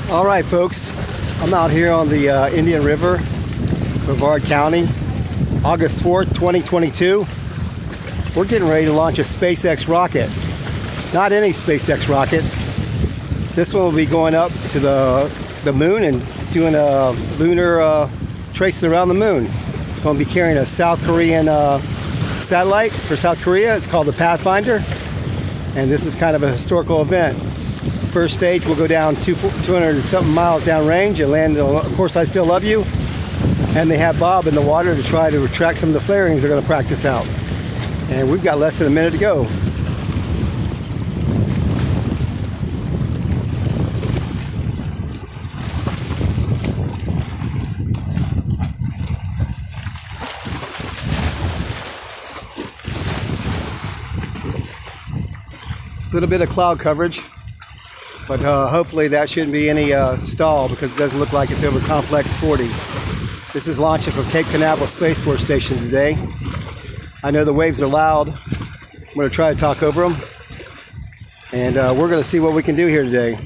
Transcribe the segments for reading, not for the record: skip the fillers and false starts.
All right, folks, I'm out here on the Indian River, Brevard County, August 4th, 2022. We're getting ready to launch a SpaceX rocket. Not any SpaceX rocket. This one will be going up to the moon and doing a lunar traces around the moon. It's going to be carrying a South Korean satellite for South Korea. It's called the Pathfinder, and this is kind of a historical event. First stage will go down 200 something miles downrange and land on Of Course I Still Love You, and they have Bob in the water to try to retract some of the flarings they're going to practice out. And we've got less than a minute to go. A little bit of cloud coverage, but hopefully that shouldn't be any stall, because it doesn't look like it's over Complex 40. This is launching from Cape Canaveral Space Force Station today. I know the waves are loud. I'm going to try to talk over them, and we're going to see what we can do here today.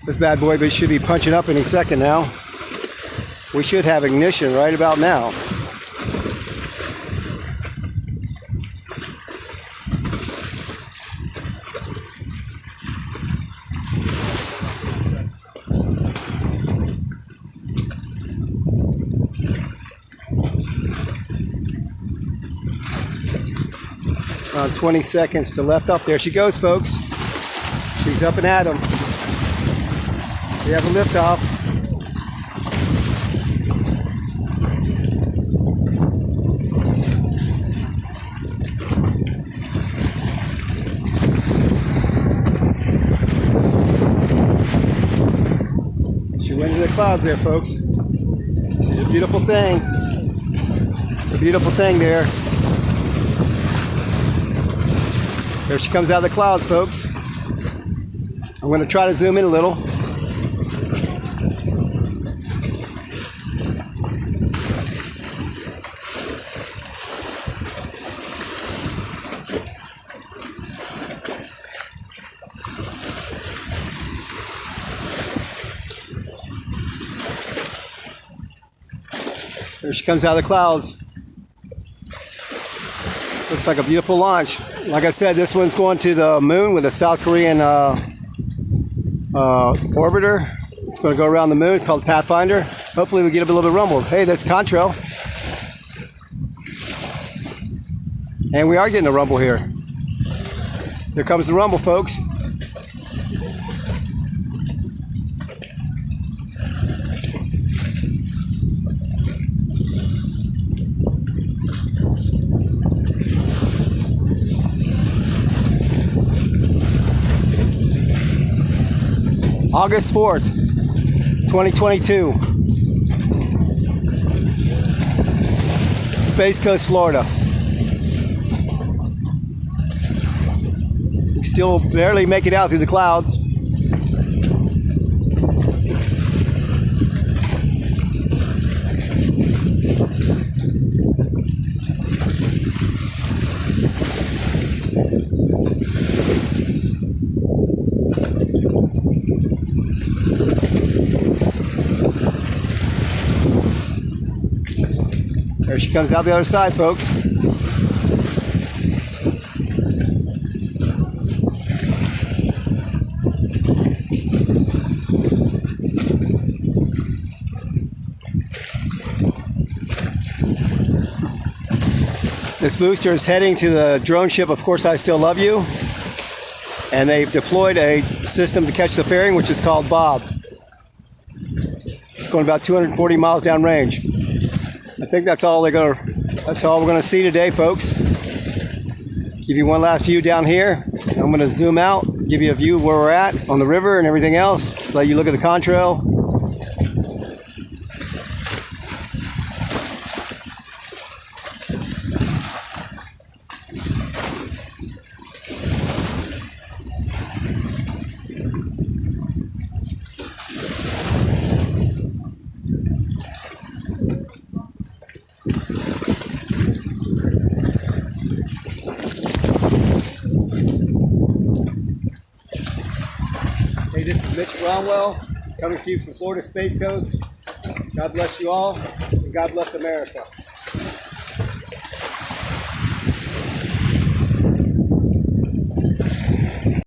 This bad boy should be punching up any second now. We should have ignition right about now. 20 seconds to left. Up there she goes, folks. She's up and at 'em. We have a liftoff. She went into the clouds there, folks. She's a beautiful thing. It's a beautiful thing there. There she comes out of the clouds, folks. I'm going to try to zoom in a little. There she comes out of the clouds. Looks like a beautiful launch. Like I said, this one's going to the moon with a South Korean orbiter. It's going to go around the moon. It's called Pathfinder. Hopefully we get a little bit of rumble. Hey, there's contrail. And we are getting a rumble here. Here comes the rumble, folks. August 4th, 2022. Space Coast, Florida. We still barely make it out through the clouds. There she comes out the other side, folks. This booster is heading to the drone ship, Of Course I Still Love You. And they've deployed a system to catch the fairing, which is called Bob. It's going about 240 miles downrange. I think that's all we're gonna see today, folks. Give you one last view down here. I'm gonna zoom out, give you a view of where we're at on the river and everything else. Let you look at the contrail. Hey, this is Mitch Bromwell, coming to you from Florida Space Coast. God bless you all, and God bless America.